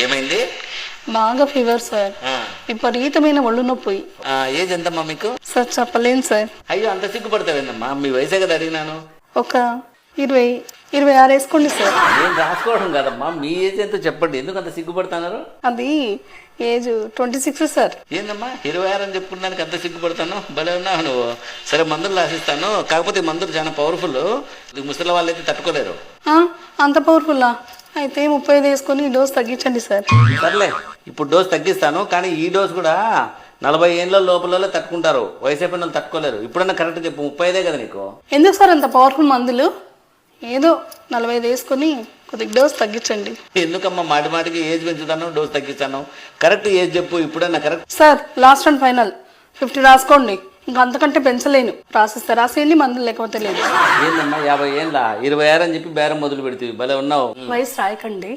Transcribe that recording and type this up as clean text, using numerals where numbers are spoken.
ఏమైంది? బాగా fever sir, విపరీతమైన ఒళ్ళు నొప్పి. ఏజ్ ఎంతమ్మా మీకు? సార్ చెప్పలేను సార్. అయ్యో అంత సిగ్గుపడతావేందమ్మా, మీ వయసే కదా అడిగినాను. ఒక 26 వేసుకోండి సార్. నేను రాసుకోవడం కదమ్మా, మీ ఏజ్ ఎంతో చెప్పండి, ఎందుకు అంత సిగ్గుపడుతున్నారు? అది ఏజ్ 26 సార్. ఏందమ్మా 26 అని చెప్పుకున్నానికి అంత సిగ్గుపడతాను? భలే ఉన్నావు నువ్వు. సరే మందులు రాసిస్తాను, కాకపోతే ఈ మందులు చాలా పవర్ఫుల్, ముసలి వాళ్ళు అయితే తట్టుకోలేరు. అంత పవర్ఫుల్లా? అయితే 35 వేసుకొని డోస్ తగ్గించండి సార్. సర్లే ఇప్పుడు డోస్ తగ్గిస్తాను, కానీ ఈ డోస్ కూడా 40 ఏళ్ళ లోపల తట్టుకుంటారు, వయసు అయిపోయిన వాళ్ళు తట్టుకోలేరు. ఇప్పుడన్నా కరెక్ట్ చెప్పు, 35 కదా నీకు? ఎందుకు సార్ అంత పవర్ఫుల్ మందులు? ఏదో 45 వేసుకొని కొద్దిగా డోస్ తగ్గించండి. ఎందుకమ్మా మాటి మాటికి ఏజ్ పెంచుతాను డోస్ తగ్గిస్తాను? కరెక్ట్ ఏజ్ చెప్పు ఇప్పుడన్నా. Correct sir, last and final 50 రాసుకోండి, ఇంకా అంతకంటే పెంచలేను. రాసిస్తే రాసేయండి, మందులు లేకపోతే లేదు. ఏందమ్మా 50 ఏళ్ళ 26 అని చెప్పి బేరం మొదలు పెడుతుంది, భలే ఉన్నావు. వయసు రాయకండి.